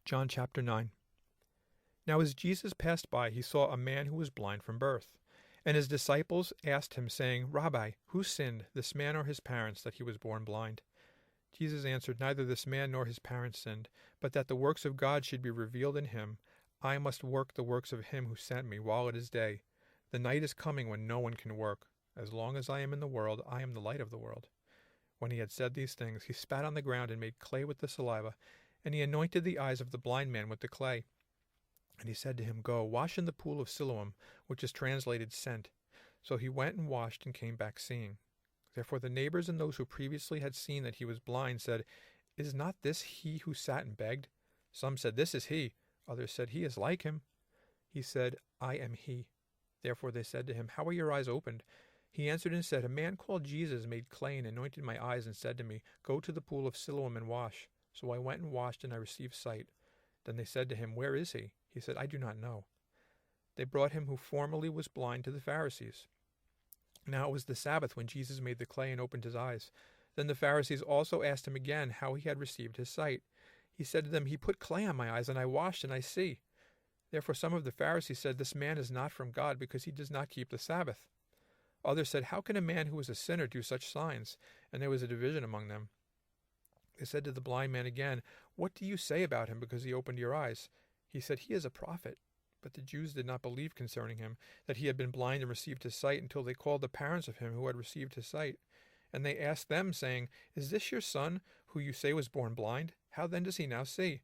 John chapter 9. Now as Jesus passed by, he saw a man who was blind from birth. And his disciples asked him, saying, Rabbi, who sinned, this man or his parents, that he was born blind? Jesus answered, Neither this man nor his parents sinned, but that the works of God should be revealed in him. I must work the works of him who sent me while it is day. The night is coming when no one can work. As long as I am in the world, I am the light of the world. When he had said these things, he spat on the ground and made clay with the saliva, and he anointed the eyes of the blind man with the clay. And he said to him, Go, wash in the pool of Siloam, which is translated sent. So he went and washed and came back seeing. Therefore the neighbors and those who previously had seen that he was blind said, Is not this he who sat and begged? Some said, This is he. Others said, He is like him. He said, I am he. Therefore they said to him, How are your eyes opened? He answered and said, A man called Jesus made clay and anointed my eyes and said to me, Go to the pool of Siloam and wash. So I went and washed, and I received sight. Then they said to him, Where is he? He said, I do not know. They brought him who formerly was blind to the Pharisees. Now it was the Sabbath when Jesus made the clay and opened his eyes. Then the Pharisees also asked him again how he had received his sight. He said to them, He put clay on my eyes, and I washed, and I see. Therefore some of the Pharisees said, This man is not from God, because he does not keep the Sabbath. Others said, How can a man who is a sinner do such signs? And there was a division among them. They said to the blind man again, What do you say about him, because he opened your eyes? He said, He is a prophet. But the Jews did not believe concerning him, that he had been blind and received his sight, until they called the parents of him who had received his sight. And they asked them, saying, Is this your son, who you say was born blind? How then does he now see?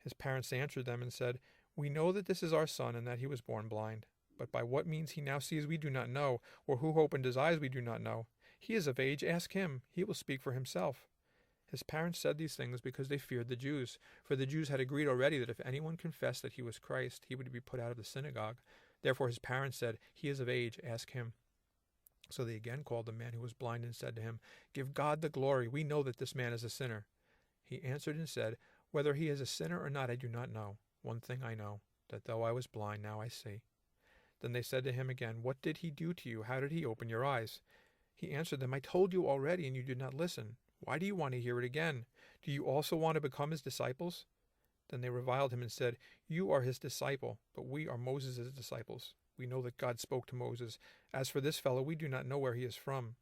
His parents answered them and said, We know that this is our son, and that he was born blind. But by what means he now sees we do not know, or who opened his eyes we do not know. He is of age, ask him. He will speak for himself. His parents said these things because they feared the Jews, for the Jews had agreed already that if anyone confessed that he was Christ, he would be put out of the synagogue. Therefore his parents said, He is of age, ask him. So they again called the man who was blind and said to him, Give God the glory, we know that this man is a sinner. He answered and said, Whether he is a sinner or not I do not know. One thing I know, that though I was blind, now I see. Then they said to him again, What did he do to you? How did he open your eyes? He answered them, I told you already, and you did not listen. Why do you want to hear it again? Do you also want to become his disciples? Then they reviled him and said, You are his disciple, but we are Moses' disciples. We know that God spoke to Moses. As for this fellow, we do not know where he is from.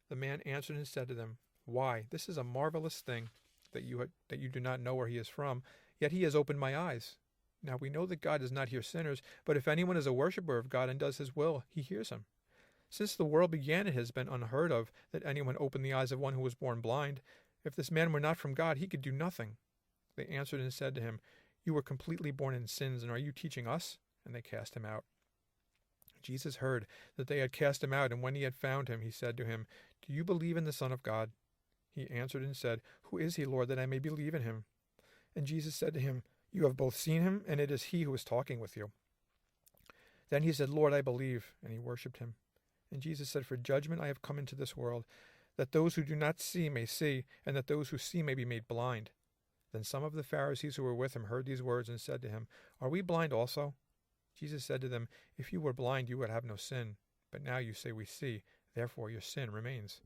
The man answered and said to them, Why, this is a marvelous thing, that you do not know where he is from, yet he has opened my eyes. Now we know that God does not hear sinners, but if anyone is a worshiper of God and does his will, he hears him. Since the world began, it has been unheard of that anyone opened the eyes of one who was born blind. If this man were not from God, he could do nothing. They answered and said to him, You were completely born in sins, and are you teaching us? And they cast him out. Jesus heard that they had cast him out, and when he had found him, he said to him, Do you believe in the Son of God? He answered and said, Who is he, Lord, that I may believe in him? And Jesus said to him, You have both seen him, and it is he who is talking with you. Then he said, Lord, I believe, and he worshipped him. And Jesus said, For judgment I have come into this world, that those who do not see may see, and that those who see may be made blind. Then some of the Pharisees who were with him heard these words and said to him, Are we blind also? Jesus said to them, If you were blind, you would have no sin. But now you say we see, therefore your sin remains.